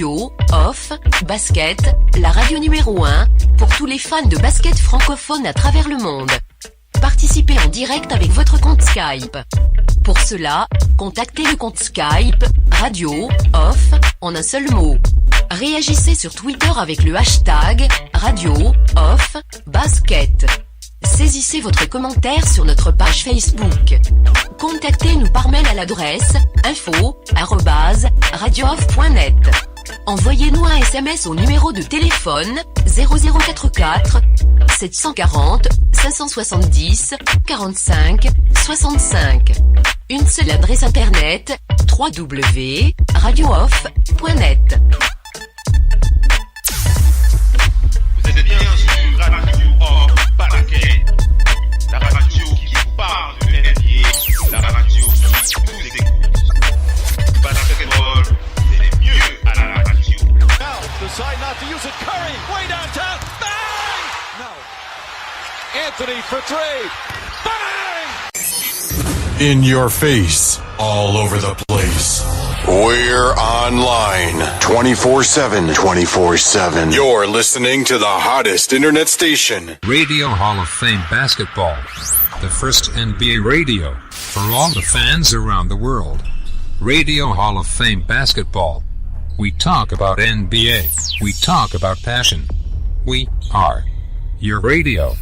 Radio, off, basket, la radio numéro 1, pour tous les fans de basket francophone à travers le monde. Participez en direct avec votre compte Skype. Pour cela, contactez le compte Skype, Radio, off, en un seul mot. Réagissez sur Twitter avec le hashtag, Radio, off, basket. Saisissez votre commentaire sur notre page Facebook. Contactez-nous par mail à l'adresse info@radiooff.net. Envoyez-nous un SMS au numéro de téléphone 0044 740 570 45 65. Une seule adresse internet www.radiooff.net. Vous êtes bien sur Radio Off Basket, la radio qui vous parle de NBA, la radio qui vous écoute. Basketball, c'est mieux à la radio. Now, decide not to use it. Curry, way downtown. Bang! No. Anthony for three. Bang! In your face, all over the place. We're online 24/7. 24/7. You're listening to the hottest internet station. Radio Hall of Fame Basketball. The first NBA radio for all the fans around the world. Radio Hall of Fame Basketball. We talk about NBA. We talk about passion. We are your radio.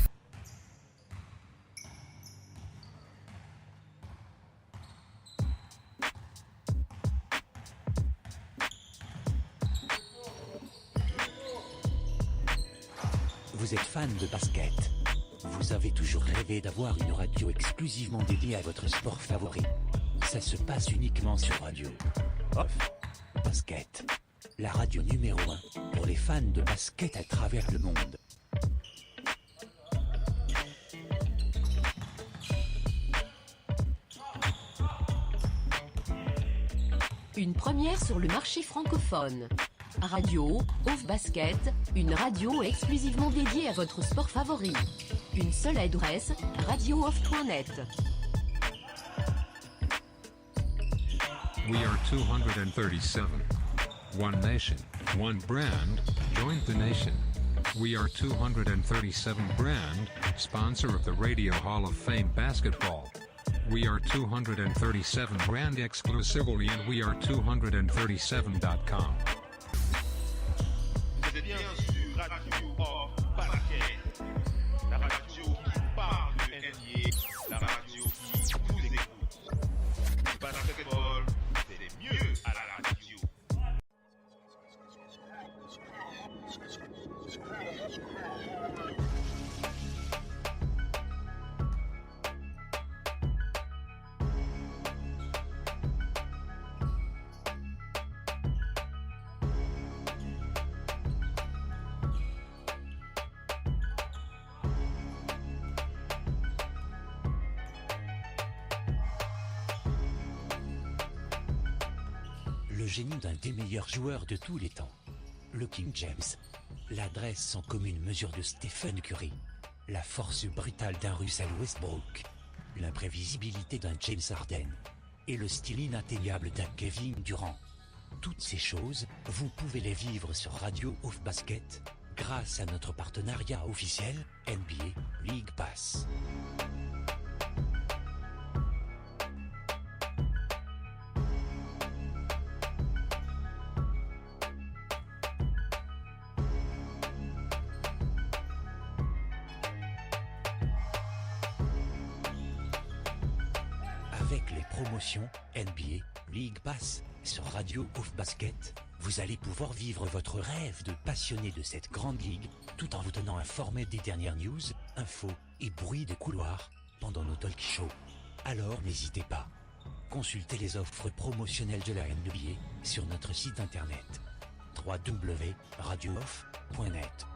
Vous êtes fan de basket. Vous avez toujours rêvé d'avoir une radio exclusivement dédiée à votre sport favori. Ça se passe uniquement sur Radio Off Basket, la radio numéro 1 pour les fans de basket à travers le monde. Une première sur le marché francophone. Radio, Off Basket, une radio exclusivement dédiée à votre sport favori. Une seule adresse, radiooff.net. We are 237. One nation, one brand, join the nation. We are 237 brand, sponsor of the Radio Hall of Fame Basketball. We are 237 brand exclusively and we are 237.com. Vous êtes bien sur Radio Off Basket, la radio qui vous parle de NBA, la radio qui vous écoute. Basketball, c'est mieux à la radio. Le génie d'un des meilleurs joueurs de tous les temps. Le King James. L'adresse sans commune mesure de Stephen Curry. La force brutale d'un Russell Westbrook. L'imprévisibilité d'un James Harden. Et le style inatteignable d'un Kevin Durant. Toutes ces choses, vous pouvez les vivre sur Radio Off Basket, grâce à notre partenariat officiel NBA League Pass. Avec les promotions NBA League Pass sur Radio Off Basket, vous allez pouvoir vivre votre rêve de passionné de cette grande ligue tout en vous tenant informé des dernières news, infos et bruits de couloir pendant nos talk shows. Alors n'hésitez pas. Consultez les offres promotionnelles de la NBA sur notre site internet www.radiooff.net.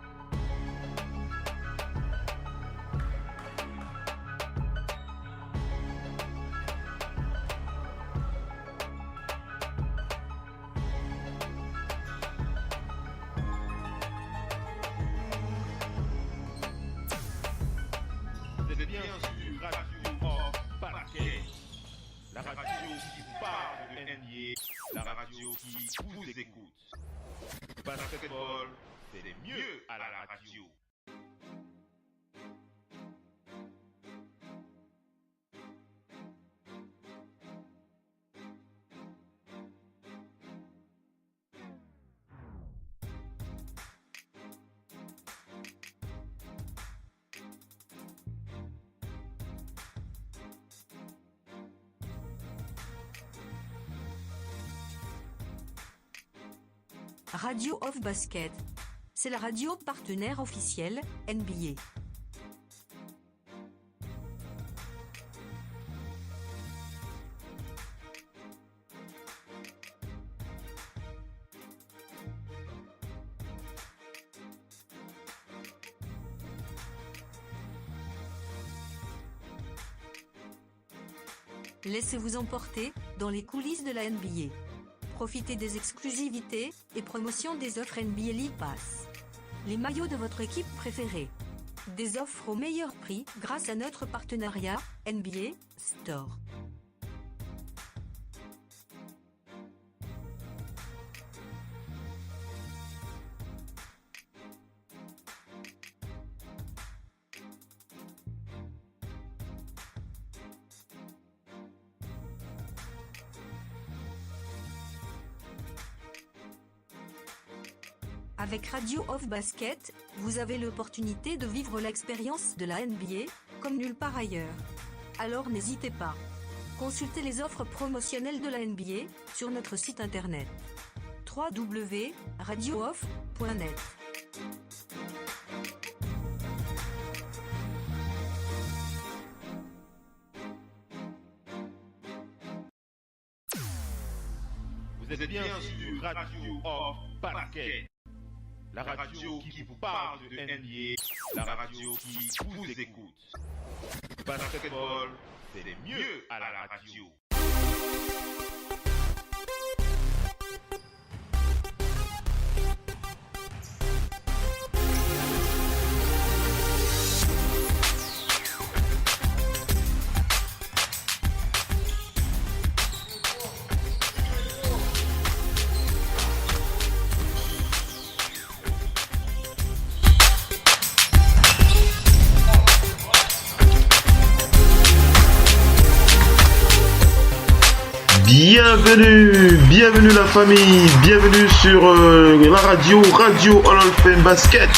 Vous êtes bien sur Radio Off Basket, la radio qui vous parle de NBA, la radio qui vous écoute. basketball, c'est mieux à la radio. Radio Off Basket. C'est la radio partenaire officielle, NBA. Laissez-vous emporter dans les coulisses de la NBA. Profitez des exclusivités et promotions des offres NBA League Pass. Les maillots de votre équipe préférée. Des offres au meilleur prix grâce à notre partenariat NBA Store. Avec Radio Off Basket, vous avez l'opportunité de vivre l'expérience de la NBA, comme nulle part ailleurs. Alors n'hésitez pas. Consultez les offres promotionnelles de la NBA sur notre site internet www.radiooff.net. Vous êtes bien sur Radio Off Basket. La radio qui vous parle de NBA, la radio qui vous écoute. Basketball, c'est mieux à la radio. Bienvenue la famille, bienvenue sur la radio Hall of Fame Basket.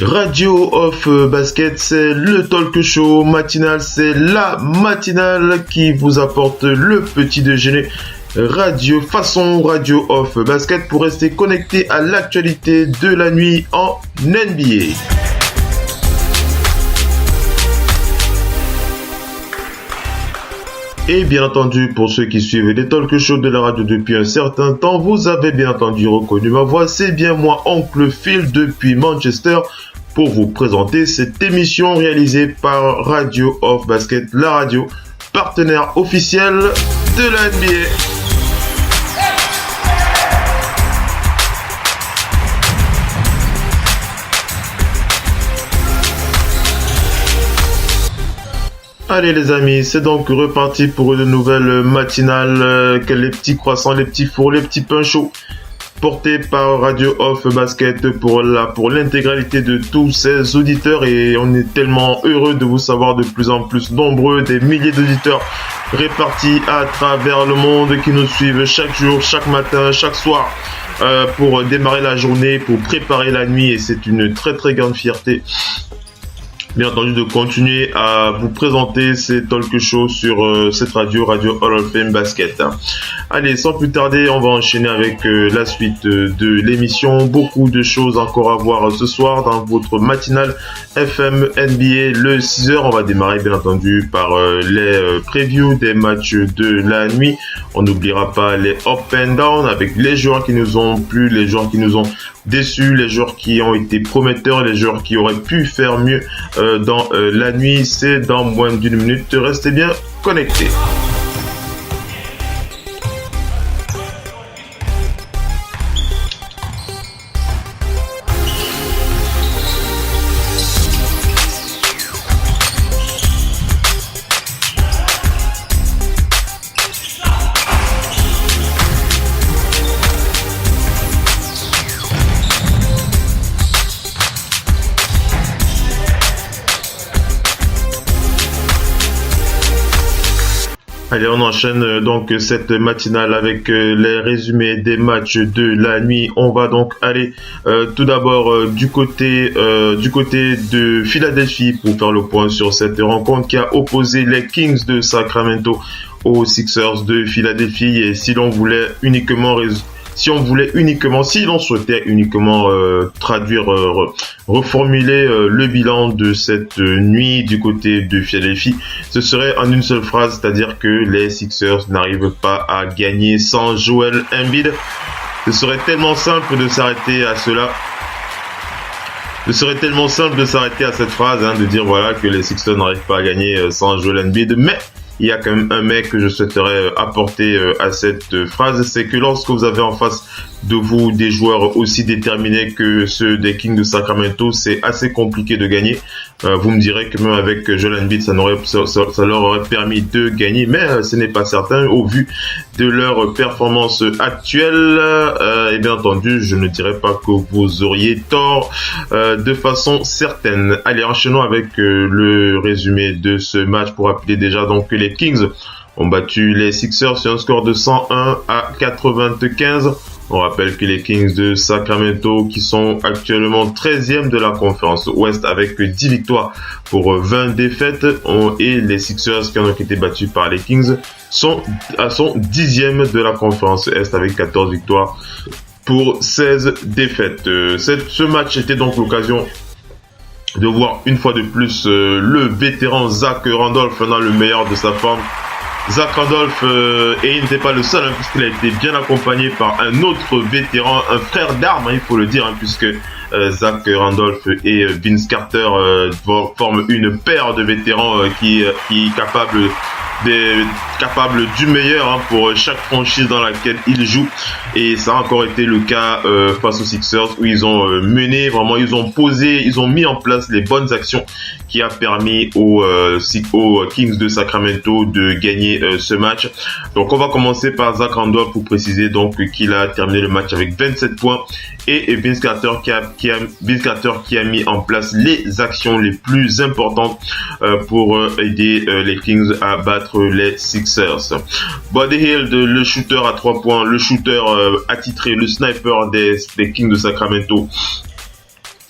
Radio Off Basket, c'est le talk show matinal, c'est la matinale qui vous apporte le petit déjeuner radio façon Radio Off Basket pour rester connecté à l'actualité de la nuit en NBA. Et bien entendu, pour ceux qui suivent les talk shows de la radio depuis un certain temps, vous avez bien entendu reconnu ma voix. C'est bien moi, Oncle Phil, depuis Manchester, pour vous présenter cette émission réalisée par Radio Off Basket, la radio partenaire officiel de la NBA. Allez les amis, c'est donc reparti pour une nouvelle matinale, les petits croissants, les petits fours, les petits pains chauds, portés par Radio Off Basket pour l'intégralité de tous ces auditeurs, et on est tellement heureux de vous savoir de plus en plus nombreux, des milliers d'auditeurs répartis à travers le monde qui nous suivent chaque jour, chaque matin, chaque soir, pour démarrer la journée, pour préparer la nuit, et c'est une très très grande fierté, bien entendu, de continuer à vous présenter ces talk shows sur cette radio Hall of Fame Basket. Allez, sans plus tarder, on va enchaîner avec la suite de l'émission. Beaucoup de choses encore à voir ce soir dans votre matinale FM NBA le 6h. On va démarrer bien entendu par les previews des matchs de la nuit. On n'oubliera pas les up and down avec les joueurs qui nous ont plu, les joueurs qui nous ont déçus, les joueurs qui ont été prometteurs, les joueurs qui auraient pu faire mieux dans la nuit. C'est dans moins d'une minute. Restez bien connectés. Allez, on enchaîne donc cette matinale avec les résumés des matchs de la nuit. On va donc aller tout d'abord du côté de Philadelphie pour faire le point sur cette rencontre qui a opposé les Kings de Sacramento aux Sixers de Philadelphie. Et si l'on souhaitait uniquement traduire, reformuler le bilan de cette nuit du côté de Philadelphie, ce serait en une seule phrase, c'est-à-dire que les Sixers n'arrivent pas à gagner sans Joel Embiid. Ce serait tellement simple de s'arrêter à cela. Ce serait tellement simple de s'arrêter à cette phrase, de dire voilà que les Sixers n'arrivent pas à gagner sans Joel Embiid, mais il y a quand même un mec que je souhaiterais apporter à cette phrase, c'est que lorsque vous avez en face de vous des joueurs aussi déterminés que ceux des Kings de Sacramento, c'est assez compliqué de gagner. Vous me direz que même avec Joel Embiid, ça leur aurait permis de gagner, mais ce n'est pas certain au vu de leur performance actuelle. Et bien entendu, je ne dirais pas que vous auriez tort de façon certaine. Allez, enchaînons avec le résumé de ce match pour rappeler déjà donc que les Kings ont battu les Sixers sur un score de 101-95. On rappelle que les Kings de Sacramento, qui sont actuellement 13e de la conférence Ouest avec 10 victoires pour 20 défaites, et les Sixers qui ont été battus par les Kings sont 10e de la conférence Est avec 14 victoires pour 16 défaites. Ce match était donc l'occasion de voir une fois de plus le vétéran Zach Randolph dans le meilleur de sa forme. Zach Randolph, et il n'était pas le seul, puisqu'il a été bien accompagné par un autre vétéran, un frère d'armes, il faut le dire, puisque Zach Randolph et Vince Carter forment une paire de vétérans qui est capable du meilleur pour chaque franchise dans laquelle ils jouent, et ça a encore été le cas face aux Sixers où ils ont mené, vraiment ils ont mis en place les bonnes actions qui a permis aux Kings de Sacramento de gagner ce match. Donc on va commencer par Zach Randolph pour préciser donc qu'il a terminé le match avec 27 points et Vince Carter qui a mis en place les actions les plus importantes pour aider les Kings à battre les Sixers. Buddy Hield, le shooter à 3 points, le shooter attitré, le sniper des Kings de Sacramento,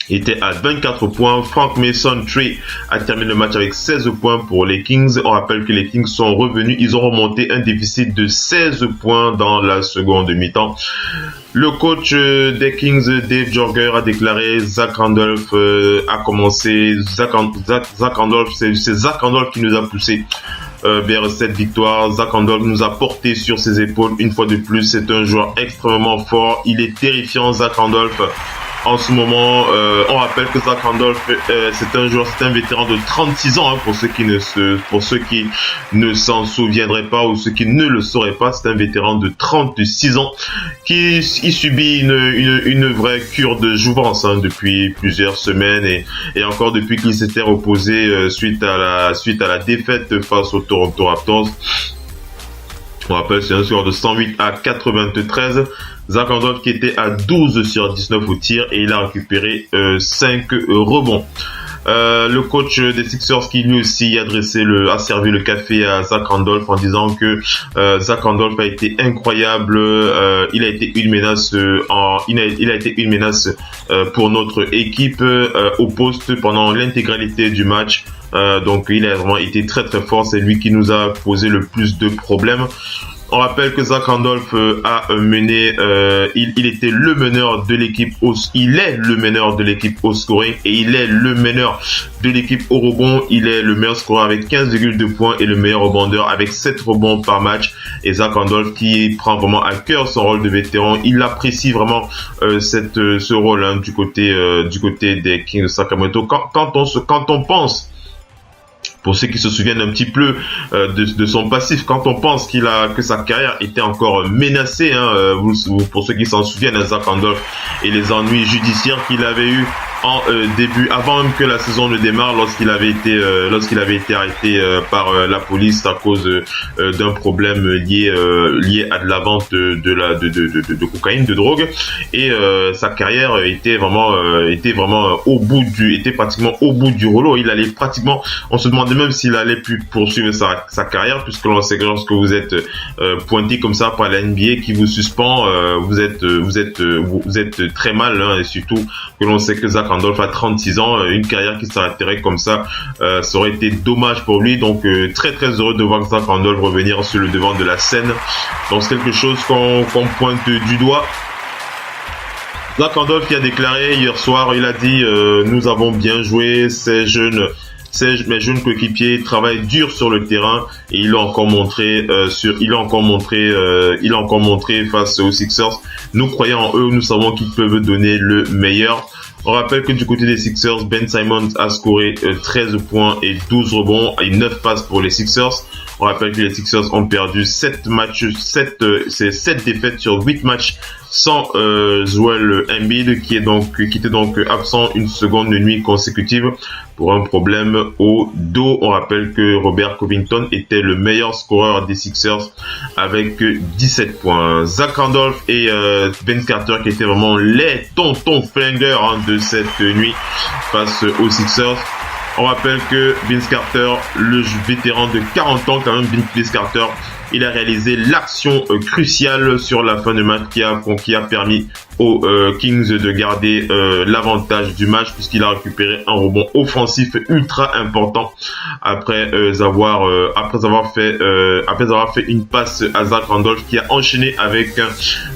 était à 24 points. Frank Mason Trey a terminé le match avec 16 points pour les Kings. On rappelle que les Kings sont revenus, ils ont remonté un déficit de 16 points dans la seconde mi-temps. Le coach des Kings, Dave Joerger, a déclaré Zach Randolph a commencé. Zach Randolph, c'est Zach Randolph qui nous a poussé vers cette victoire. Zach Randolph nous a porté sur ses épaules une fois de plus. C'est un joueur extrêmement fort. Il est terrifiant, Zach Randolph. En ce moment, on rappelle que Zach Randolph, c'est un vétéran de 36 ans, pour ceux qui ne s'en souviendraient pas ou ceux qui ne le sauraient pas. C'est un vétéran de 36 ans qui subit une vraie cure de jouvence depuis plusieurs semaines et encore depuis qu'il s'était reposé suite à la défaite face aux Toronto Raptors. On rappelle, c'est un score de 108-93. Zach Randolph qui était à 12 sur 19 au tir et il a récupéré 5 rebonds. Le coach des Sixers qui lui aussi a servi le café à Zach Randolph en disant que Zach Randolph a été incroyable. Il a été une menace pour notre équipe au poste pendant l'intégralité du match. Donc il a vraiment été très très fort. C'est lui qui nous a posé le plus de problèmes. On rappelle que Zach Randolph a mené, il était le meneur de l'équipe il est le meneur de l'équipe au scoring et il est le meneur de l'équipe au rebond. Il est le meilleur scoreur avec 15,2 points et le meilleur rebondeur avec 7 rebonds par match. Et Zach Randolph qui prend vraiment à cœur son rôle de vétéran, il apprécie vraiment ce rôle du côté des Kings de Sacramento. Quand on pense, pour ceux qui se souviennent un petit peu de son passif, quand on pense que sa carrière était encore menacée, pour ceux qui s'en souviennent, Zach Randolph et les ennuis judiciaires qu'il avait eu en début, avant même que la saison ne démarre, lorsqu'il avait été arrêté par la police à cause d'un problème lié à de la vente de cocaïne, de drogue, et sa carrière était pratiquement au bout du rouleau. Il allait pratiquement, on se demandait même s'il allait plus poursuivre sa carrière, puisque l'on sait que lorsque vous êtes pointé comme ça par la NBA qui vous suspend, vous êtes très mal, hein, et surtout que l'on sait que Zach Randolph a 36 ans, une carrière qui s'arrêterait comme ça, ça aurait été dommage pour lui. Donc très très heureux de voir Zach Randolph revenir sur le devant de la scène. Donc c'est quelque chose qu'on pointe du doigt. Zach Randolph qui a déclaré hier soir, il a dit nous avons bien joué, mes jeunes coéquipiers travaillent dur sur le terrain, et il a encore montré face aux Sixers. Nous croyons en eux, nous savons qu'ils peuvent donner le meilleur. On rappelle que du côté des Sixers, Ben Simmons a scoré 13 points et 12 rebonds et 9 passes pour les Sixers. On rappelle que les Sixers ont perdu 7 défaites sur 8 matchs sans Joel Embiid qui était donc absent une seconde nuit consécutive pour un problème au dos. On rappelle que Robert Covington était le meilleur scoreur des Sixers avec 17 points. Zach Randolph et Vince Carter qui étaient vraiment les tontons flingueurs de cette nuit face aux Sixers. On rappelle que Vince Carter, le vétéran de 40 ans quand même, Vince Carter, il a réalisé l'action cruciale sur la fin de match qui a permis aux Kings de garder l'avantage du match, puisqu'il a récupéré un rebond offensif ultra important après avoir fait une passe à Zach Randolph qui a enchaîné avec un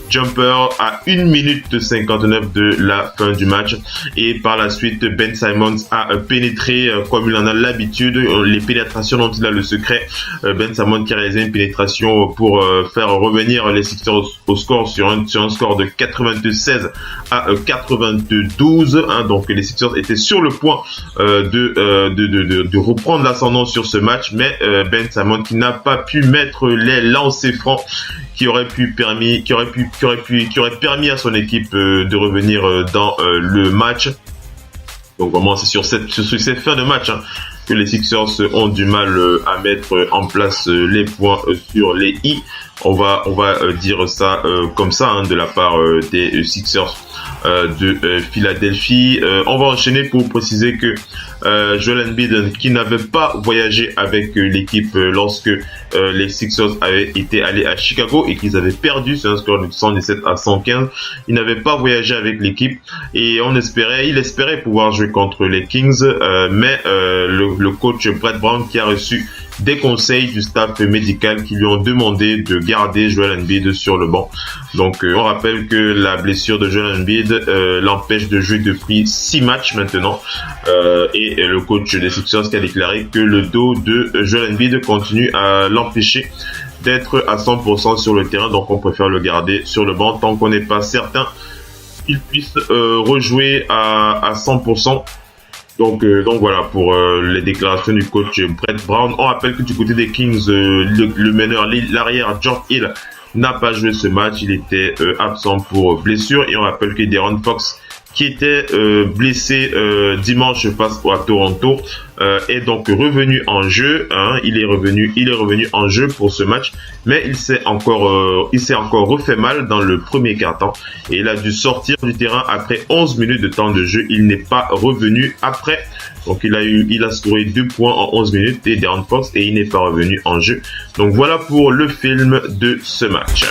jumper à 1 minute 59 de la fin du match. Et par la suite, Ben Simmons a pénétré comme il en a l'habitude, les pénétrations dont il a le secret. Ben Simmons qui a réalisé une pénétration pour faire revenir les Sixers au score sur un score de 96 à 92. Hein, donc les Sixers étaient sur le point de reprendre l'ascendant sur ce match, mais Ben Simmons qui n'a pas pu mettre les lancers francs qui aurait permis à son équipe de revenir dans le match. Donc vraiment c'est sur cette fin de match que les Sixers ont du mal à mettre en place les points sur les i. On va dire ça comme ça de la part des Sixers de Philadelphie. On va enchaîner pour préciser que Joel Embiid, qui n'avait pas voyagé avec l'équipe lorsque les Sixers avaient été allés à Chicago et qu'ils avaient perdu sur un score de 117 à 115, il n'avait pas voyagé avec l'équipe et il espérait pouvoir jouer contre les Kings, mais le coach Brett Brown qui a reçu des conseils du staff médical qui lui ont demandé de garder Joel Embiid sur le banc. Donc on rappelle que la blessure de Joel Embiid l'empêche de jouer depuis 6 matchs maintenant, et le coach des Sixers qui a déclaré que le dos de Joel Embiid continue à l'empêcher d'être à 100% sur le terrain, donc on préfère le garder sur le banc tant qu'on n'est pas certain qu'il puisse rejouer à 100%. Donc voilà pour les déclarations du coach Brett Brown. On rappelle que du côté des Kings, le meneur, l'arrière George Hill n'a pas joué ce match. Il était absent pour blessure. Et on rappelle que De'Aaron Fox, qui était blessé dimanche face à Toronto, est donc revenu en jeu. Il est revenu en jeu pour ce match, mais il s'est encore refait mal dans le premier quart-temps et il a dû sortir du terrain après 11 minutes de temps de jeu. Il n'est pas revenu après. Donc il a scoré 2 points en 11 minutes et De'Aaron Fox, et il n'est pas revenu en jeu. Donc voilà pour le film de ce match.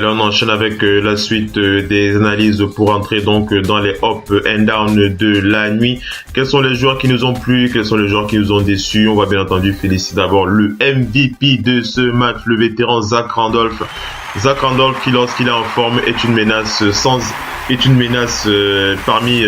Allez, on enchaîne avec la suite des analyses pour entrer donc dans les up and down de la nuit. Quels sont les joueurs qui nous ont plu, quels sont les joueurs qui nous ont déçus? On va bien entendu féliciter d'abord le MVP de ce match, le vétéran Zach Randolph. Zach Randolph qui, lorsqu'il est en forme, est une menace parmi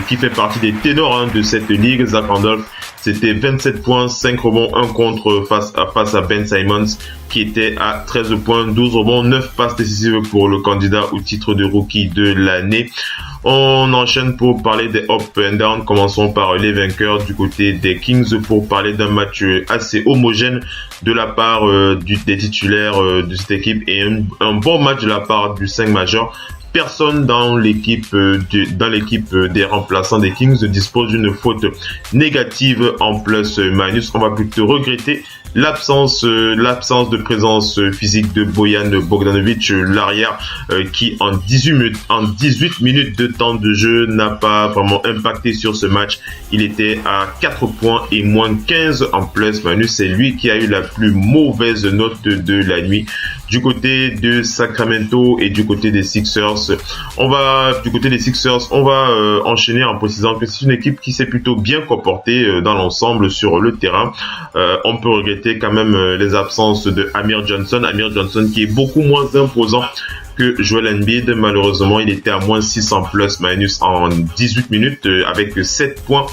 qui fait partie des ténors de cette ligue. Zach Randolph, c'était 27 points, 5 rebonds, 1 contre face à Ben Simmons qui était à 13 points, 12 rebonds, 9 passes décisives pour le candidat au titre de rookie de l'année. On enchaîne pour parler des up and down. Commençons par les vainqueurs du côté des Kings pour parler d'un match assez homogène de la part des titulaires de cette équipe et un bon match de la part du 5 majeur. Personne dans l'équipe des remplaçants des Kings ne dispose d'une faute négative en plus-minus. On va plutôt regretter l'absence de présence physique de Bojan Bogdanovic, l'arrière qui en 18 minutes de temps de jeu n'a pas vraiment impacté sur ce match. Il était à 4 points et moins 15 en plus-minus. C'est lui qui a eu la plus mauvaise note de la nuit. Du côté de Sacramento et du côté des Sixers, on va enchaîner en précisant que c'est une équipe qui s'est plutôt bien comportée dans l'ensemble sur le terrain. On peut regretter quand même les absences de Amir Johnson qui est beaucoup moins imposant que Joel Embiid. Malheureusement, il était à moins 6 en plus-minus en 18 minutes avec 7 points.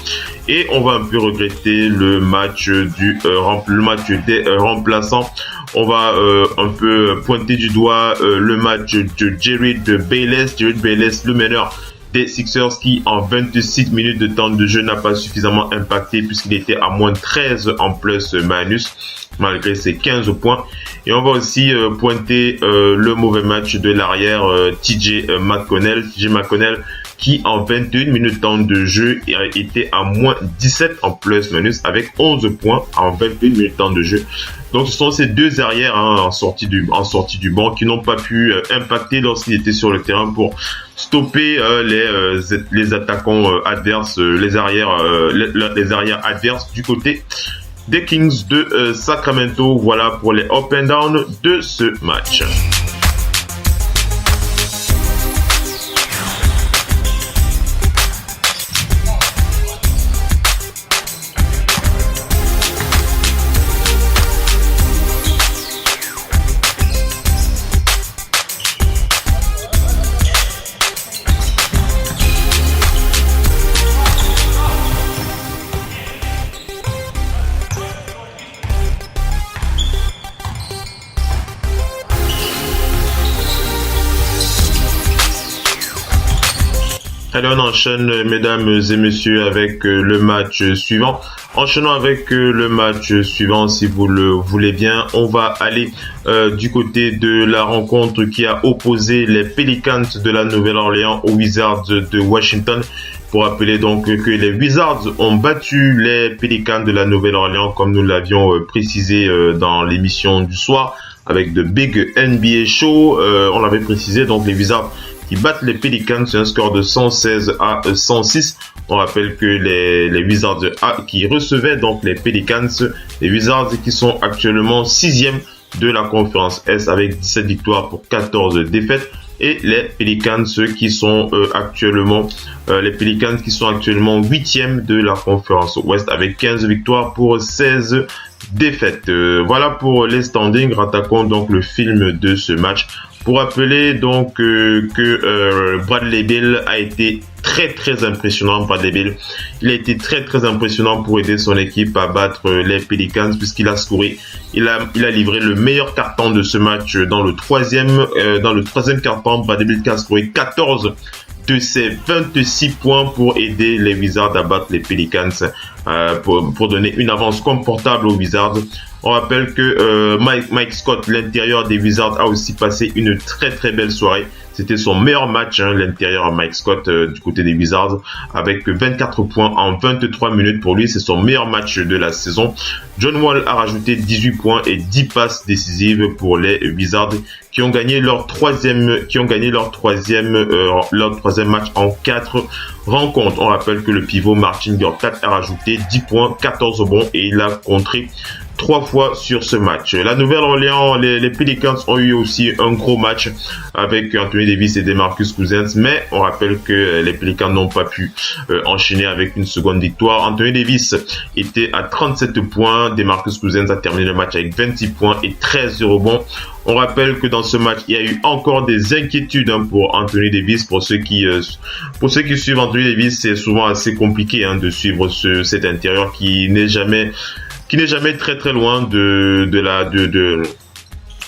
Et on va un peu regretter le match des remplaçants. On va un peu pointer du doigt le match de Jared Bayless, le meneur des Sixers qui en 26 minutes de temps de jeu n'a pas suffisamment impacté puisqu'il était à moins 13 en plus-minus malgré ses 15 points. Et on va aussi pointer le mauvais match de l'arrière TJ McConnell qui en 21 minutes de temps de jeu était à moins 17 en plus-minus avec 11 points en 21 minutes de temps de jeu. Donc ce sont ces deux arrières en sortie du banc qui n'ont pas pu impacter lorsqu'ils étaient sur le terrain pour stopper les attaquants adverses, les arrières adverses du côté des Kings de Sacramento. Voilà pour les up and down de ce match. Allez, on enchaîne, mesdames et messieurs, avec le match suivant. Enchaînons avec le match suivant, si vous le voulez bien. On va aller du côté de la rencontre qui a opposé les Pelicans de la Nouvelle-Orléans aux Wizards de Washington. Pour rappeler donc que les Wizards ont battu les Pelicans de la Nouvelle-Orléans, comme nous l'avions précisé dans l'émission du soir, avec de Big NBA Show. On l'avait précisé, donc les Wizards qui battent les Pelicans sur un score de 116 à 106. On rappelle que les Wizards qui recevaient donc les Pelicans, les Wizards qui sont actuellement 6e de la conférence Est avec 17 victoires pour 14 défaites. Et les Pelicans qui sont actuellement 8e de la conférence Ouest avec 15 victoires pour 16 défaites. Voilà pour les standings. Attaquons donc le film de ce match. Pour rappeler donc que Bradley Beal a été très impressionnant. Bradley Beal, il a été très impressionnant pour aider son équipe à battre les Pelicans puisqu'il a scoré. Il a livré le meilleur carton de ce match dans le troisième carton. Bradley Beal qui a scoré 14 de ses 26 points pour aider les Wizards à battre les Pelicans pour donner une avance confortable aux Wizards. On rappelle que Mike Scott, l'intérieur des Wizards, a aussi passé une très belle soirée. C'était son meilleur match, l'intérieur Mike Scott du côté des Wizards, avec 24 points en 23 minutes pour lui. C'est son meilleur match de la saison. John Wall a rajouté 18 points et 10 passes décisives pour les Wizards qui ont gagné leur troisième match en 4 rencontres. On rappelle que le pivot Marcin Gortat a rajouté 10 points, 14 rebonds et il a contré 3 fois sur ce match. La Nouvelle-Orléans, les Pelicans ont eu aussi un gros match avec Anthony Davis et DeMarcus Cousins, mais on rappelle que les Pelicans n'ont pas pu enchaîner avec une seconde victoire. Anthony Davis était à 37 points, DeMarcus Cousins a terminé le match avec 26 points et 13 rebonds. On rappelle que dans ce match, il y a eu encore des inquiétudes pour Anthony Davis. Pour ceux qui suivent Anthony Davis, c'est souvent assez compliqué de suivre cet intérieur qui n'est jamais très très loin de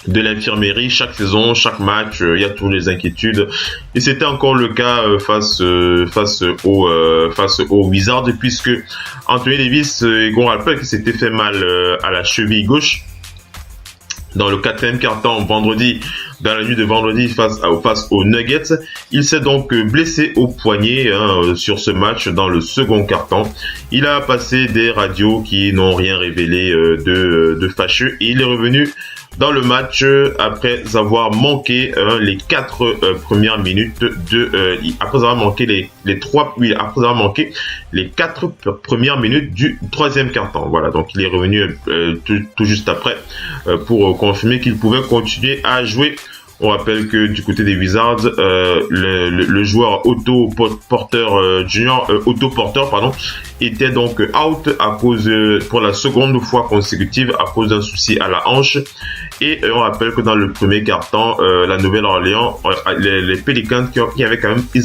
l'infirmerie. Chaque saison, chaque match, il y a toujours des inquiétudes. Et c'était encore le cas face aux Wizards, puisque Anthony Davis, on rappelle qu'il s'était fait mal à la cheville gauche dans le 4e quart-temps dans la nuit de vendredi face aux Nuggets. Il s'est donc blessé au poignet sur ce match dans le second quart-temps. Il a passé des radios qui n'ont rien révélé de fâcheux et il est revenu dans le match après avoir manqué les 4 premières minutes après avoir manqué après avoir manqué les 4 premières minutes du 3e quart-temps. Voilà, donc il est revenu tout juste après pour confirmer qu'il pouvait continuer à jouer. On rappelle que du côté des Wizards, le joueur Otto Porter, était donc out à cause pour la seconde fois consécutive à cause d'un souci à la hanche. Et on rappelle que dans le premier quart-temps, la Nouvelle-Orléans, les Pelicans ils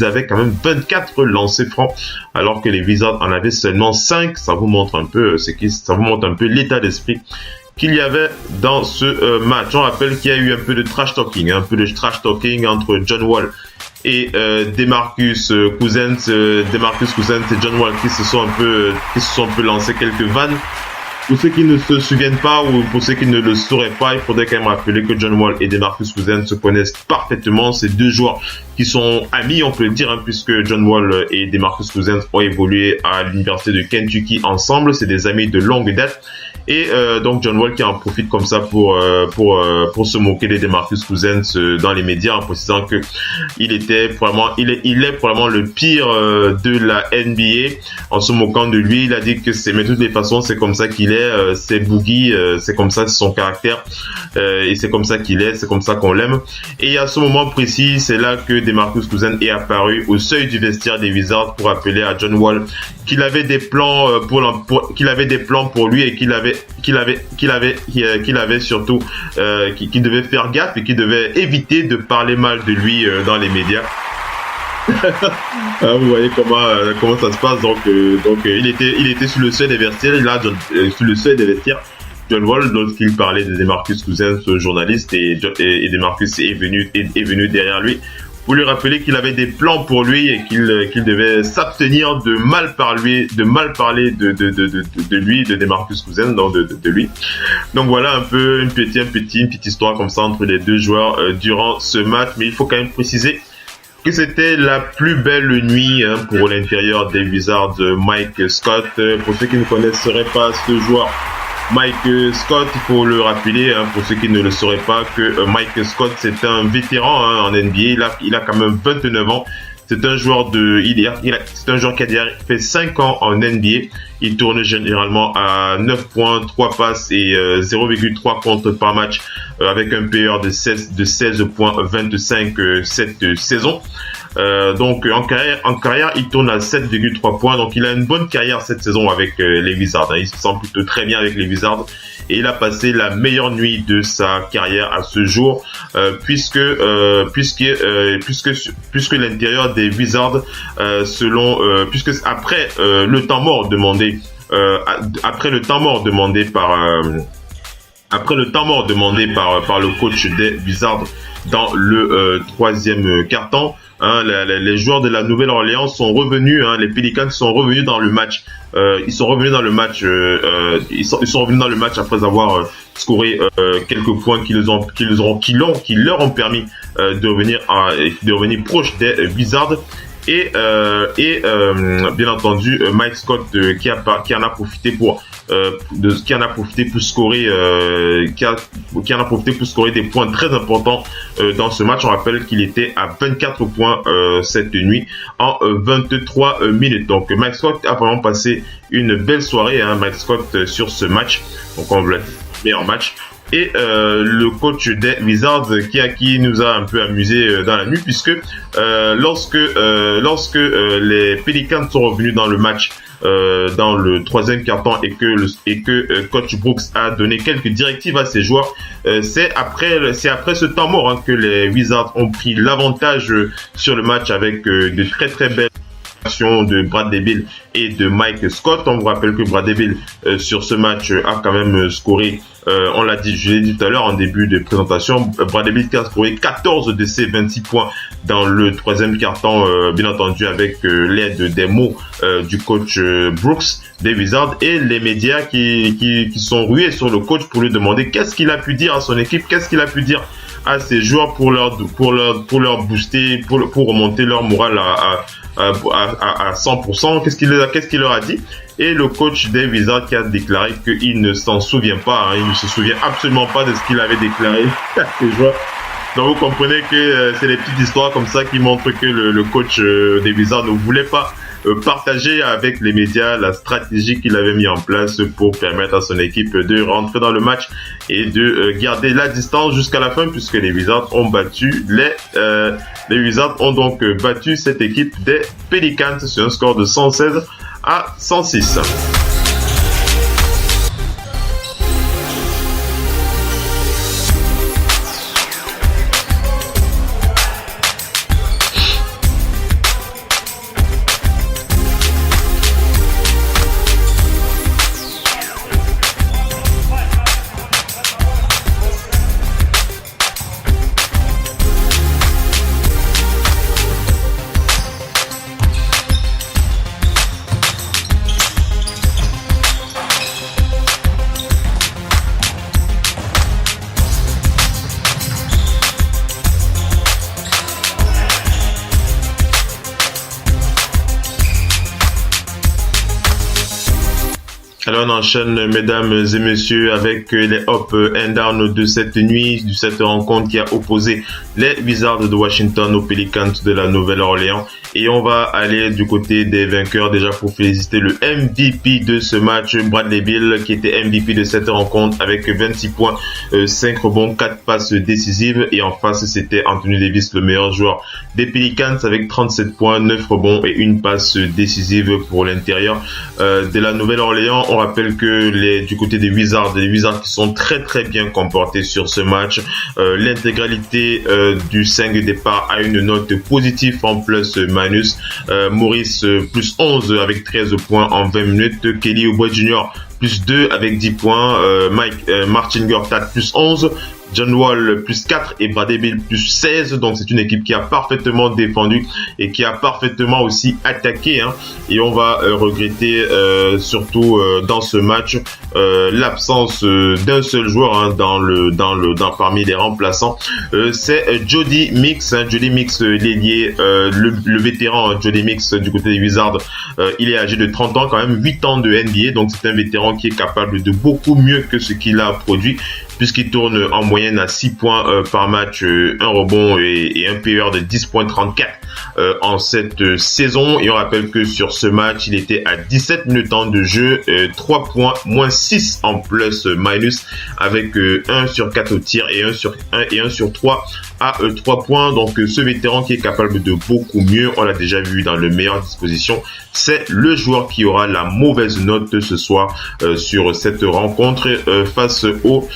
avaient quand même 24 lancers francs, alors que les Wizards en avaient seulement 5. Ça vous montre un peu l'état d'esprit qu'il y avait dans ce match. On rappelle qu'il y a eu un peu de trash talking entre John Wall et DeMarcus Cousins et John Wall qui se sont un peu lancés quelques vannes. Pour ceux qui ne se souviennent pas ou pour ceux qui ne le sauraient pas, il faudrait quand même rappeler que John Wall et DeMarcus Cousins se connaissent parfaitement. Ces deux joueurs qui sont amis, on peut le dire, puisque John Wall et DeMarcus Cousins ont évolué à l'université de Kentucky ensemble. C'est des amis de longue date. Et donc John Wall qui en profite comme ça pour se moquer de DeMarcus Cousins dans les médias en précisant que il est probablement le pire de la NBA. En se moquant de lui, il a dit que mais de toutes les façons c'est comme ça qu'il est, c'est Boogie, c'est comme ça, c'est son caractère et c'est comme ça qu'il est, c'est comme ça qu'on l'aime. Et à ce moment précis, c'est là que DeMarcus Cousins est apparu au seuil du vestiaire des Wizards pour appeler à John Wall qu'il avait des plans pour lui et qu'il devait faire gaffe et qu'il devait éviter de parler mal de lui dans les médias. Vous voyez comment ça se passe. Donc il était sur le seuil des vestiaires. Sur le seuil des vestiaires, John Wall, lorsqu'il parlait de DeMarcus Cousins, journaliste, et DeMarcus est venu derrière lui pour lui rappeler qu'il avait des plans pour lui et qu'il devait s'abstenir de mal parler de lui, de DeMarcus Cousins, de lui. Donc voilà un peu une petite histoire comme ça entre les deux joueurs durant ce match. Mais il faut quand même préciser que c'était la plus belle nuit pour l'intérieur des Wizards. Mike Scott, pour ceux qui ne connaisseraient pas ce joueur, Mike Scott, il faut le rappeler, pour ceux qui ne le sauraient pas, que Mike Scott, c'est un vétéran en NBA. Il a quand même 29 ans. C'est un joueur c'est un joueur qui a fait 5 ans en NBA. Il tourne généralement à 9 points, 3 passes et 0,3 contre par match, avec un PER de 16 points 25 cette saison. Donc en carrière, il tourne à 7,3 points. Donc il a une bonne carrière cette saison avec les Wizards. Il se sent plutôt très bien avec les Wizards. Et il a passé la meilleure nuit de sa carrière à ce jour, puisque l'intérieur des Wizards, puisque après le temps mort demandé par le coach des Wizards dans le troisième quart-temps, les joueurs de la Nouvelle-Orléans sont revenus, les Pelicans sont revenus dans le match. Ils sont revenus dans le match après avoir scoré quelques points qui leur ont permis de revenir proche des Wizards. et bien entendu Mike Scott qui en a profité pour scorer des points très importants dans ce match. On rappelle qu'il était à 24 points cette nuit en 23 minutes. Donc Mike Scott a vraiment passé une belle soirée, Mike Scott, sur ce match. Donc on l'a dit, meilleur match. Et le coach des Wizards qui nous a un peu amusé dans la nuit, puisque lorsque les Pelicans sont revenus dans le match dans le troisième quart-temps et que coach Brooks a donné quelques directives à ses joueurs, c'est après ce temps mort que les Wizards ont pris l'avantage sur le match avec de très très belles de Bradley Beal et de Mike Scott. On vous rappelle que Bradley Beal sur ce match a quand même scoré, on l'a dit, je l'ai dit tout à l'heure en début de présentation, Bradley Beal qui a scoré 14 de ses 26 points dans le troisième quart-temps, bien entendu avec l'aide des mots du coach Brooks des Wizards, et les médias qui sont rués sur le coach pour lui demander qu'est-ce qu'il a pu dire à son équipe, qu'est-ce qu'il a pu dire à ses joueurs pour leur booster, pour remonter leur morale à 100%. Qu'est-ce qu'il leur a dit? Et le coach des Wizards qui a déclaré qu'il ne s'en souvient pas, il ne se souvient absolument pas de ce qu'il avait déclaré à ses joueurs. Donc vous comprenez que c'est les petites histoires comme ça qui montrent que le coach des Wizards ne voulait pas partager avec les médias la stratégie qu'il avait mis en place pour permettre à son équipe de rentrer dans le match et de garder la distance jusqu'à la fin, puisque les Wizards ont battu les Wizards ont donc battu cette équipe des Pelicans sur un score de 116 à 106. Alors on enchaîne, mesdames et messieurs, avec les up and down de cette nuit, de cette rencontre qui a opposé les Wizards de Washington aux Pelicans de la Nouvelle-Orléans. Et on va aller du côté des vainqueurs déjà pour féliciter le MVP de ce match, Bradley Beal, qui était MVP de cette rencontre avec 26 points, 5 rebonds, 4 passes décisives. Et en face, c'était Anthony Davis, le meilleur joueur des Pelicans, avec 37 points, 9 rebonds et une passe décisive pour l'intérieur de la Nouvelle-Orléans. On rappelle que du côté des Wizards, les Wizards qui sont très très bien comportés sur ce match. L'intégralité du 5 de départ a une note positive en plus-minus. Maurice plus 11 avec 13 points en 20 minutes. Kelly Oubre Jr. plus 2 avec 10 points. Marcin Gortat plus 11. John Wall plus 4 et Bradley Beal plus 16. Donc c'est une équipe qui a parfaitement défendu et qui a parfaitement aussi attaqué. Et on va regretter surtout dans ce match l'absence d'un seul joueur parmi les remplaçants. C'est Jody Meeks. Jody Meeks, l'ailier, le vétéran Jody Meeks du côté des Wizards. Il est âgé de 30 ans, quand même 8 ans de NBA. Donc c'est un vétéran qui est capable de beaucoup mieux que ce qu'il a produit, puisqu'il tourne en moyenne à 6 points par match, un rebond et un PER de 10.34 en cette saison. Et on rappelle que sur ce match, il était à 17 minutes de jeu, 3 points, moins 6 en plus-minus, avec 1 sur 4 au tir et 1 sur 3 à 3 points. Donc ce vétéran qui est capable de beaucoup mieux, on l'a déjà vu dans le meilleure disposition, c'est le joueur qui aura la mauvaise note ce soir sur cette rencontre face aux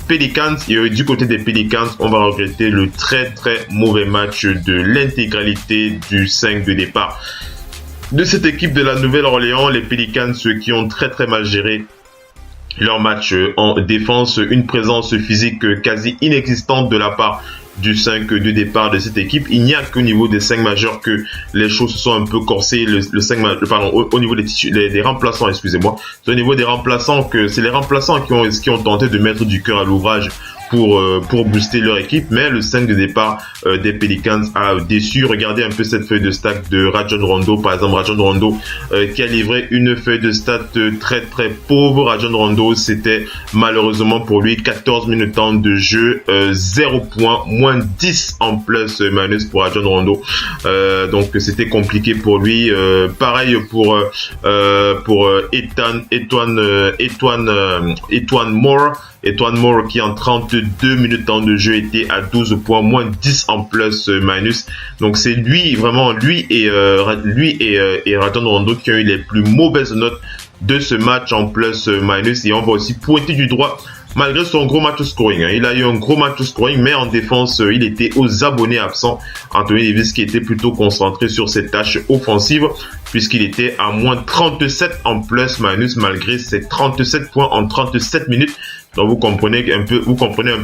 Pelicans. Et du côté des Pelicans, on va regretter le très très mauvais match de l'intégralité du 5 de départ de cette équipe de la Nouvelle-Orléans. Les Pelicans, ceux qui ont très très mal géré leur match en défense, une présence physique quasi inexistante de la part du 5 de départ de cette équipe. Il n'y a qu'au niveau des 5 majeurs que les choses se sont un peu corsées. Au niveau des remplaçants, excusez-moi. C'est au niveau des remplaçants que c'est les remplaçants qui ont tenté de mettre du cœur à l'ouvrage pour booster leur équipe, mais le 5 de départ des Pelicans a déçu. Regardez un peu cette feuille de stats de Rajon Rondo, par exemple. Rajon Rondo qui a livré une feuille de stats très très pauvre. Rajon Rondo, c'était malheureusement pour lui 14 minutes temps de jeu, 0 points, moins 10 en plus minus pour Rajon Rondo. Donc c'était compliqué pour lui. Pareil pour Etuan Moore qui en 32 minutes temps de jeu était à 12 points, moins 10 en plus minus. Donc c'est lui et Rajon Rondo qui ont eu les plus mauvaises notes de ce match en plus minus. Et on va aussi pointer du doigt malgré son gros match scoring. Il a eu un gros match scoring, mais en défense, il était aux abonnés absents. Anthony Davis qui était plutôt concentré sur ses tâches offensives, puisqu'il était à moins 37 en plus minus malgré ses 37 points en 37 minutes. Donc vous comprenez un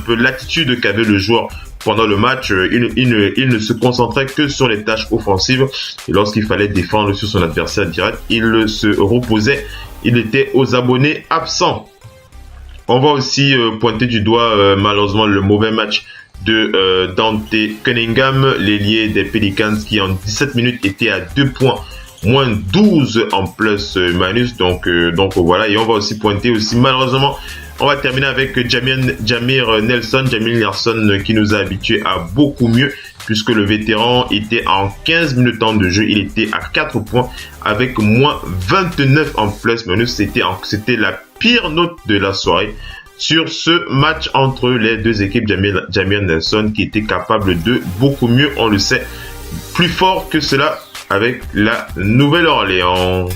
peu l'attitude qu'avait le joueur pendant le match. Il ne se concentrait que sur les tâches offensives, et lorsqu'il fallait défendre sur son adversaire direct, il se reposait. Il était aux abonnés absents. On va aussi pointer du doigt malheureusement le mauvais match de Dante Cunningham, l'ailier des Pelicans, qui en 17 minutes était à 2 points, moins 12 en plus minus. Donc voilà. Et on va aussi pointer aussi malheureusement, on va terminer avec Jameer Nelson qui nous a habitués à beaucoup mieux, puisque le vétéran était en 15 minutes temps de jeu, il était à 4 points avec moins 29 en plus minus. C'était la pire note de la soirée sur ce match entre les deux équipes. Jameer Nelson qui était capable de beaucoup mieux, on le sait, plus fort que cela avec la Nouvelle-Orléans.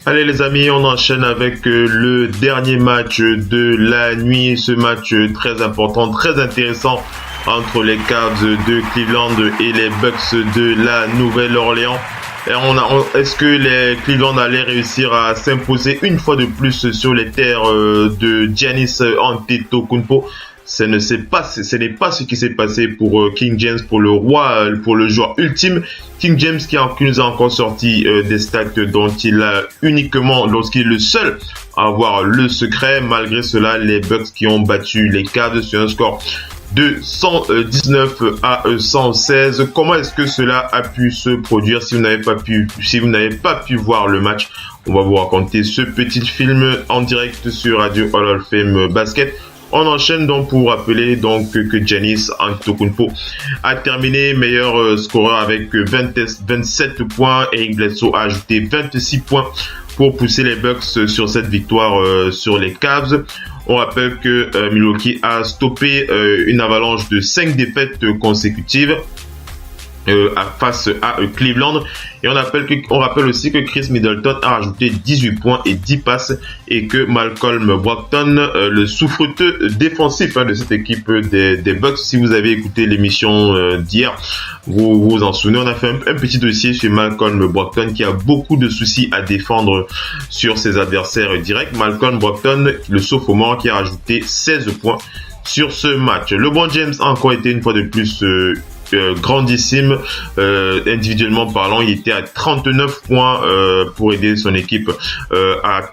Allez les amis, on enchaîne avec le dernier match de la nuit. Ce match très important, très intéressant entre les Cavs de Cleveland et les Bucks de la Nouvelle-Orléans. Est-ce que les Cleveland allaient réussir à s'imposer une fois de plus sur les terres de Giannis Antetokounmpo? Ce n'est pas ce qui s'est passé pour King James, pour le joueur ultime. King James qui nous a encore sorti des stats dont il a uniquement, lorsqu'il est le seul à avoir le secret. Malgré cela, les Bucks qui ont battu les Cavs sur un score de 119 à 116. Comment est-ce que cela a pu se produire? Si vous n'avez pas pu voir le match, on va vous raconter ce petit film en direct sur Radio Hall of Fame Basket. On enchaîne donc pour rappeler donc que Giannis Antetokounmpo a terminé meilleur scoreur avec 27 points. Eric Bledsoe a ajouté 26 points pour pousser les Bucks sur cette victoire sur les Cavs. On rappelle que Milwaukee a stoppé une avalanche de 5 défaites consécutives face à Cleveland. Et on rappelle aussi que Chris Middleton a rajouté 18 points et 10 passes, et que Malcolm Brogdon, le souffreteux défensif de cette équipe des Bucks, si vous avez écouté l'émission d'hier, vous vous en souvenez, on a fait un petit dossier sur Malcolm Brogdon qui a beaucoup de soucis à défendre sur ses adversaires directs. Malcolm Brogdon, le sophomore, qui a rajouté 16 points sur ce match. LeBron James a encore été une fois de plus grandissime, individuellement parlant. Il était à 39 points pour aider son équipe à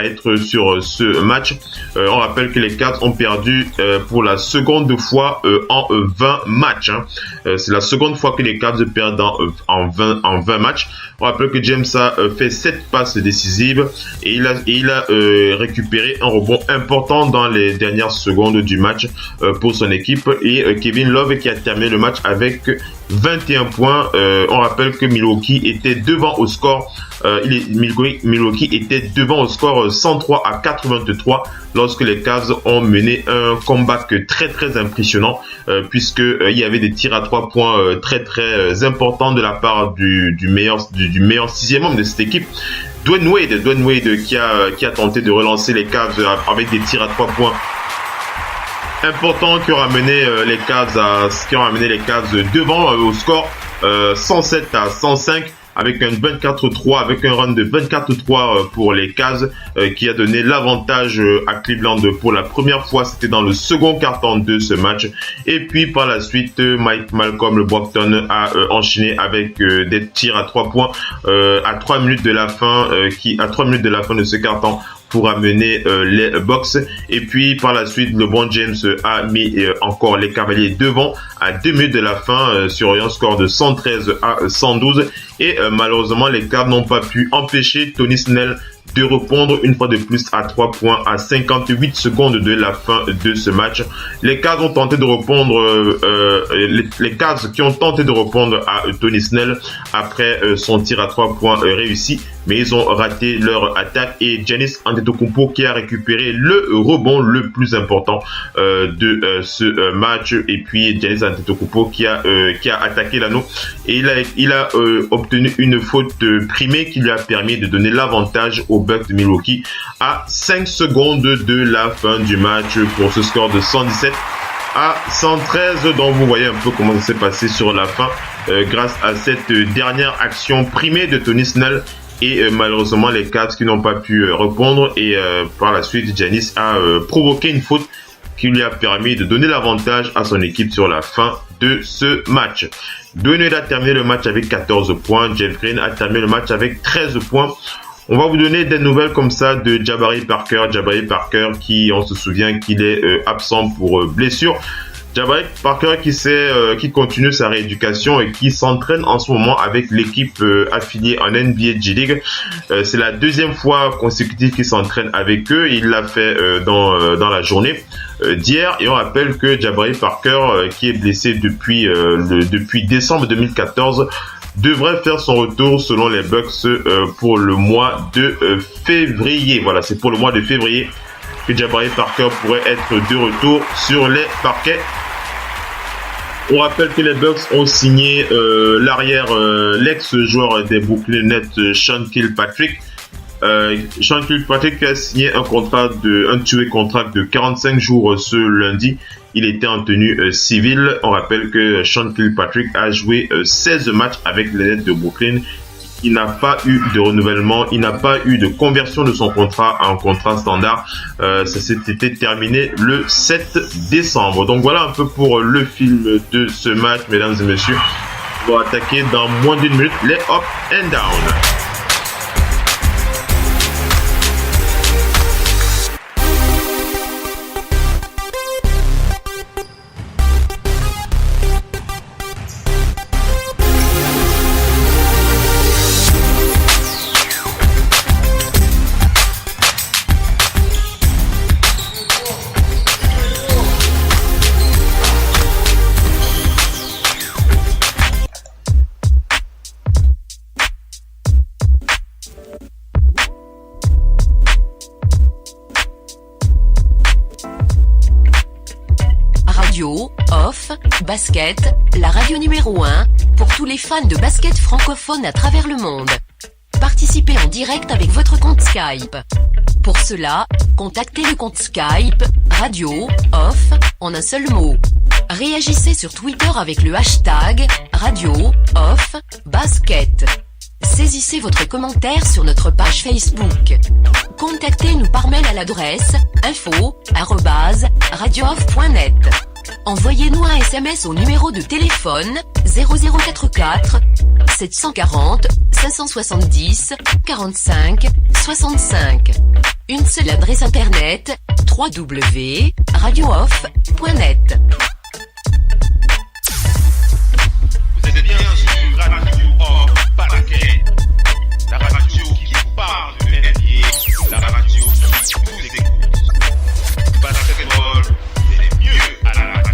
être sur ce match. On rappelle que les Cavs ont perdu pour la seconde fois en 20 matchs. C'est la seconde fois que les Cavs perdent en 20 matchs. On rappelle que James a fait 7 passes décisives et il a récupéré un rebond important dans les dernières secondes du match pour son équipe. Et Kevin Love qui a terminé le match avec 21 points. On rappelle que Milwaukee était devant au score. Milwaukee était devant au score 103 à 83 lorsque les Cavs ont mené un comeback très très impressionnant puisque il y avait des tirs à 3 points très très importants de la part du meilleur sixième homme de cette équipe. Dwayne Wade qui a tenté de relancer les Cavs avec des tirs à 3 points importants qui ont ramené les Cavs devant au score 107 à 105 avec un 24-3, avec un run de 24-3 pour les Cavs qui a donné l'avantage à Cleveland pour la première fois. C'était dans le second quart-temps de ce match. Et puis par la suite, Malcolm Brogdon a enchaîné avec des tirs à 3 points à 3 minutes de la fin de ce quart-temps pour amener les Bucks. Et puis par la suite, LeBron James a mis encore les Cavaliers devant à 2 minutes de la fin sur un score de 113 à 112. Et malheureusement, les Cavs n'ont pas pu empêcher Tony Snell de répondre une fois de plus à 3 points à 58 secondes de la fin de ce match. Les Cavs ont tenté de répondre, les Cavs qui ont tenté de répondre à Tony Snell après son tir à 3 points réussi, mais ils ont raté leur attaque et Giannis Antetokounmpo qui a récupéré le rebond le plus important de ce match. Et puis Giannis Antetokounmpo qui a attaqué l'anneau et il a obtenu une faute primée qui lui a permis de donner l'avantage aux Bucks de Milwaukee à 5 secondes de la fin du match pour ce score de 117 à 113. Donc vous voyez un peu comment ça s'est passé sur la fin grâce à cette dernière action primée de Tony Snell. Et malheureusement les Cavs qui n'ont pas pu répondre et par la suite Giannis a provoqué une faute qui lui a permis de donner l'avantage à son équipe sur la fin de ce match. Dwayne Wade a terminé le match avec 14 points, Jeff Green a terminé le match avec 13 points. On va vous donner des nouvelles comme ça de Jabari Parker qui, on se souvient qu'il est absent pour blessure. Jabari Parker qui continue sa rééducation et qui s'entraîne en ce moment avec l'équipe affiliée en NBA G-League. C'est la deuxième fois consécutive qu'il s'entraîne avec eux. Il l'a fait dans la journée d'hier. Et on rappelle que Jabari Parker, qui est blessé depuis décembre 2014, devrait faire son retour selon les Bucks pour le mois de février. Voilà, c'est pour le mois de février que Jabari Parker pourrait être de retour sur les parquets. On rappelle que les Bucks ont signé l'ex-joueur des Brooklyn Nets, Sean Kilpatrick. Sean Kilpatrick a signé un two-way contract de 45 jours ce lundi. Il était en tenue civile. On rappelle que Sean Kilpatrick a joué 16 matchs avec les Nets de Brooklyn. Il n'a pas eu de renouvellement, il n'a pas eu de conversion de son contrat en contrat standard. Ça s'était terminé le 7 décembre. Donc voilà un peu pour le film de ce match, mesdames et messieurs. On va attaquer dans moins d'une minute les up and down. Basket, la radio numéro 1 pour tous les fans de basket francophone à travers le monde. Participez en direct avec votre compte Skype. Pour cela, contactez le compte Skype Radio Off en un seul mot. Réagissez sur Twitter avec le hashtag Radio Off Basket. Saisissez votre commentaire sur notre page Facebook. Contactez-nous par mail à l'adresse info@radiooff.net. Envoyez-nous un SMS au numéro de téléphone 0044 740 570 45 65. Une seule adresse internet www.radiooff.net. Vous êtes bien sur Radio Off Basket, la radio qui vous parle de NBA, la radio qui vous écoute. Basketball, c'est mieux à la radio.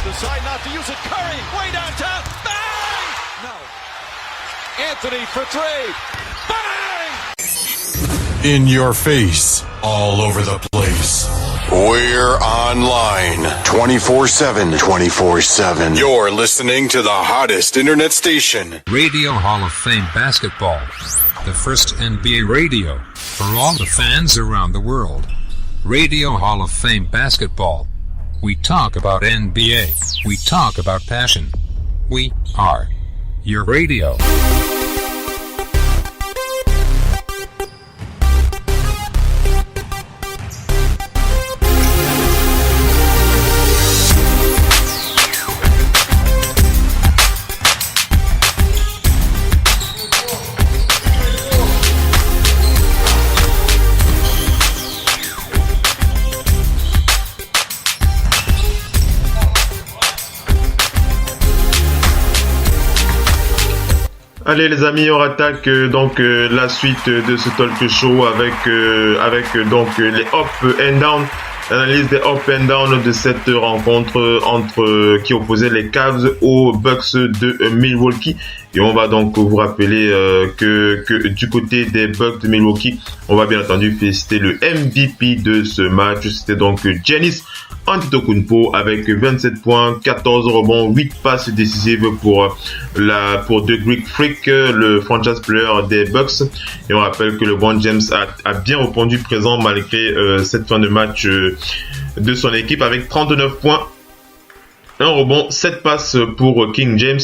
Decide not to use it. Curry, way downtown. Bang! for three. Bang! In your face, all over the place. We're online 24/7. 24/7. You're listening to the hottest internet station. Radio Hall of Fame Basketball. The first NBA radio for all the fans around the world. Radio Hall of Fame Basketball. We talk about NBA. We talk about passion. We are your radio. Allez les amis, on attaque donc la suite de ce talk show avec les up and down, l'analyse des up and down de cette rencontre qui opposait les Cavs aux Bucks de Milwaukee. Et on va donc vous rappeler que du côté des Bucks de Milwaukee, on va bien entendu féliciter le MVP de ce match. C'était donc Giannis Antetokounmpo avec 27 points, 14 rebonds, 8 passes décisives pour The Greek Freak, le franchise player des Bucks. Et on rappelle que LeBron James a bien répondu présent malgré cette fin de match de son équipe avec 39 points, 1 rebond, 7 passes pour King James.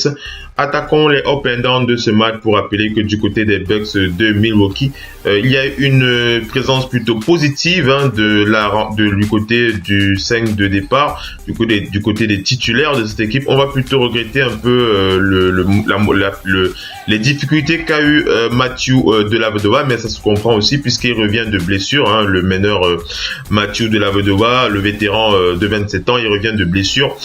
Attaquons les up and down de ce match pour rappeler que du côté des Bucks de Milwaukee, il y a une présence plutôt positive du côté du 5 de départ, du côté des titulaires de cette équipe. On va plutôt regretter un peu les difficultés qu'a eu Matthew Dellavedova, mais ça se comprend aussi puisqu'il revient de blessure. Le meneur Matthew Dellavedova, le vétéran de 27 ans, il revient de blessure.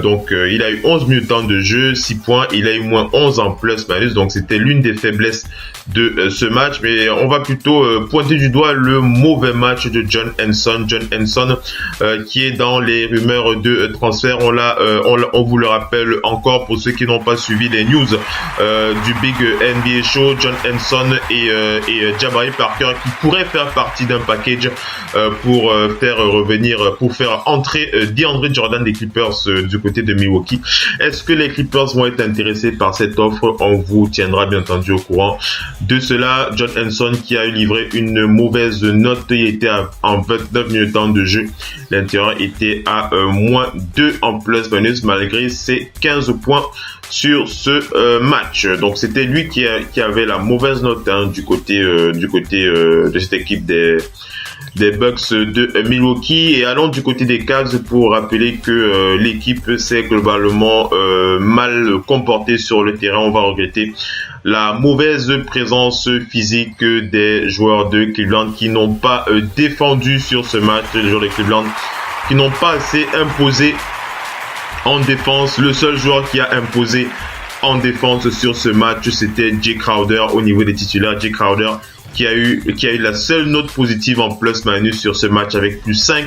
Donc il a eu 11 minutes de jeu, 6 points, il a eu moins 11 en plus-minus, donc c'était l'une des faiblesses de ce match. Mais on va plutôt pointer du doigt le mauvais match de John Henson. John Henson qui est dans les rumeurs de transfert. On vous le rappelle encore pour ceux qui n'ont pas suivi les news du Big NBA Show. John Henson et Jabari Parker qui pourraient faire partie d'un package pour faire entrer DeAndre Jordan des Clippers du côté de Milwaukee. Est-ce que les Clippers vont être intéressés par cette offre? On vous tiendra bien entendu au courant de cela. John Henson qui a livré une mauvaise note, il était en 29 minutes de jeu. L'intérieur était à moins 2 en plus-minus malgré ses 15 points sur ce match. Donc c'était lui qui avait la mauvaise note du côté de cette équipe des Bucks de Milwaukee. Et allons du côté des Cavs pour rappeler que l'équipe s'est globalement mal comportée sur le terrain. On va regretter la mauvaise présence physique des joueurs de Cleveland qui n'ont pas défendu sur ce match. Les joueurs de Cleveland qui n'ont pas assez imposé en défense. Le seul joueur qui a imposé en défense sur ce match, c'était Jay Crowder au niveau des titulaires. Jay Crowder qui a eu la seule note positive en plus-minus sur ce match avec plus 5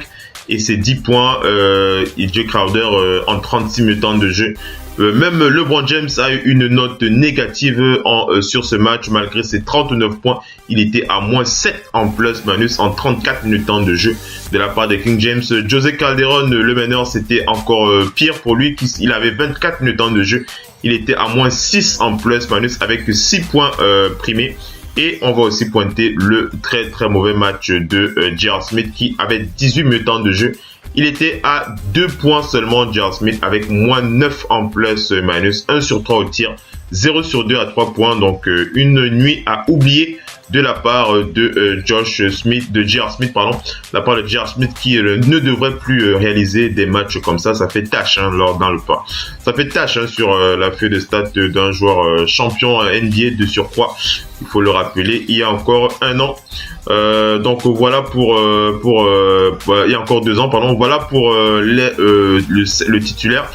et ses 10 points. Jay Crowder en 36 minutes de jeu. Même LeBron James a eu une note négative sur ce match malgré ses 39 points. Il était à moins 7 en plus-minus en 34 minutes de jeu de la part de King James. José Calderon, le meneur, c'était encore pire pour lui. Il avait 24 minutes de jeu. Il était à moins 6 en plus-minus avec 6 points primés. Et on va aussi pointer le très très mauvais match de J.R. Smith qui avait 18 minutes de jeu. Il était à 2 points seulement, J.R. Smith, avec moins 9 en plus-minus, 1 sur 3 au tir, 0 sur 2 à 3 points. Donc une nuit à oublier de la part de J.R. Smith, de la part de J.R. Smith qui ne devrait plus réaliser des matchs comme ça. Ça fait tâche ça fait tâche sur la feuille de stats d'un joueur champion NBA de surcroît. Il faut le rappeler, il y a encore un an. Donc voilà il y a encore 2 ans, pardon. Voilà pour le titulaire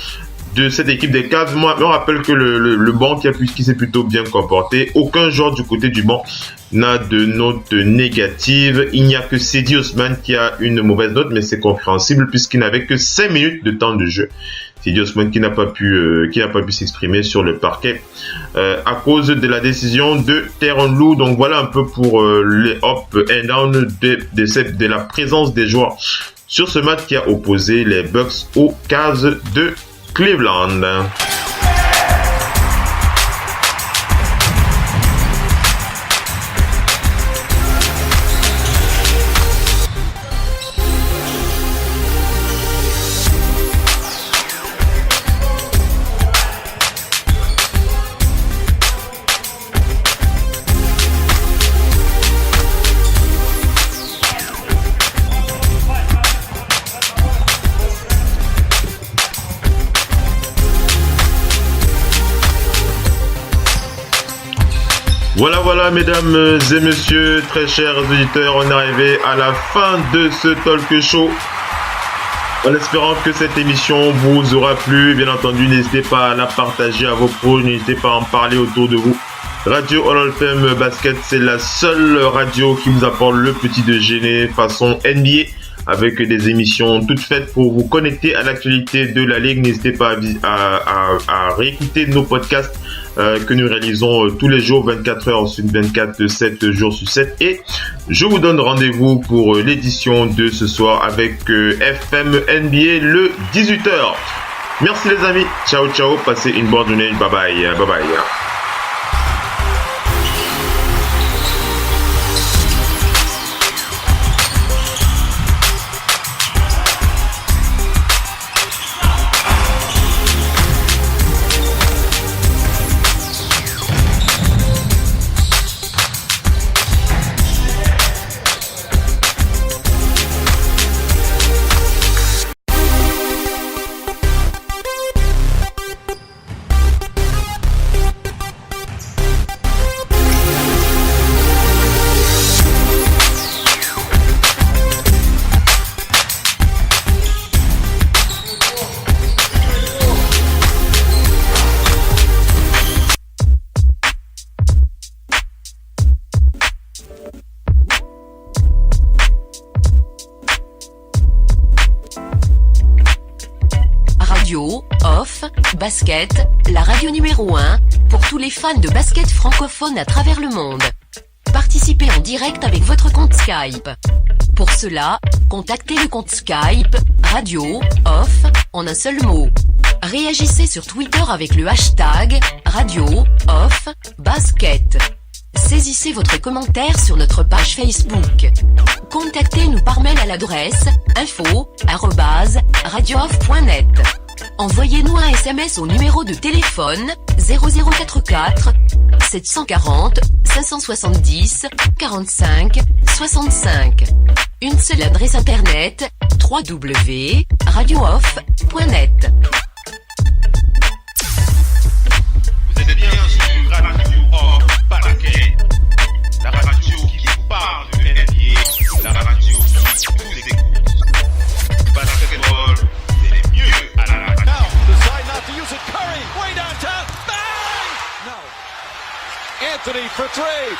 de cette équipe des Cavs. Moi, on rappelle que le banc qui s'est plutôt bien comporté. Aucun joueur du côté du banc n'a de note négative. Il n'y a que Cedi Osman qui a une mauvaise note, mais c'est compréhensible puisqu'il n'avait que 5 minutes de temps de jeu. Sidi Osman qui n'a pas pu s'exprimer sur le parquet à cause de la décision de Tyronn Lue. Donc voilà un peu pour les up and down de la présence des joueurs sur ce match qui a opposé les Bucks aux Cavs de Cleveland. Voilà, mesdames et messieurs, très chers auditeurs, on est arrivé à la fin de ce talk show. En espérant que cette émission vous aura plu, bien entendu, n'hésitez pas à la partager à vos pros, n'hésitez pas à en parler autour de vous. Radio Hall of Fame Basket, c'est la seule radio qui vous apporte le petit déjeuner façon NBA, avec des émissions toutes faites pour vous connecter à l'actualité de la Ligue. N'hésitez pas à réécouter nos podcasts que nous réalisons tous les jours, 24 heures sur 24, 7 jours sur 7. Et je vous donne rendez-vous pour l'édition de ce soir avec FM NBA le 18h. Merci les amis, ciao, passez une bonne journée, bye bye. Basket, la radio numéro 1 pour tous les fans de basket francophone à travers le monde. Participez en direct avec votre compte Skype. Pour cela, contactez le compte Skype Radio Off en un seul mot. Réagissez sur Twitter avec le hashtag Radio Off Basket. Saisissez votre commentaire sur notre page Facebook. Contactez-nous par mail à l'adresse info@radiooff.net. Envoyez-nous un SMS au numéro de téléphone 0044 740 570 45 65. Une seule adresse internet www.radiooff.net. Vous êtes bien sur Radio Off Basket, la radio qui vous parle de NBA, la radio qui vous écoute. Basketball, c'est le mieux à la radio. Now, decide not to use it. Curry, way downtown. Bang! No. Anthony for three.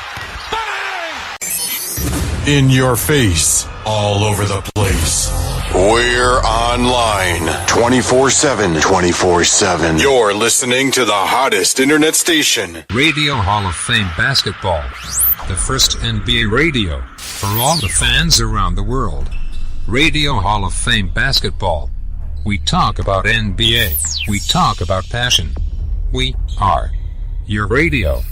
Bang! In your face, all over the place. We're online 24/7. 24/7. You're listening to the hottest internet station. Radio Hall of Fame Basketball. The first NBA radio for all the fans around the world. Radio Hall of Fame Basketball. We talk about NBA. We talk about passion. We are your radio.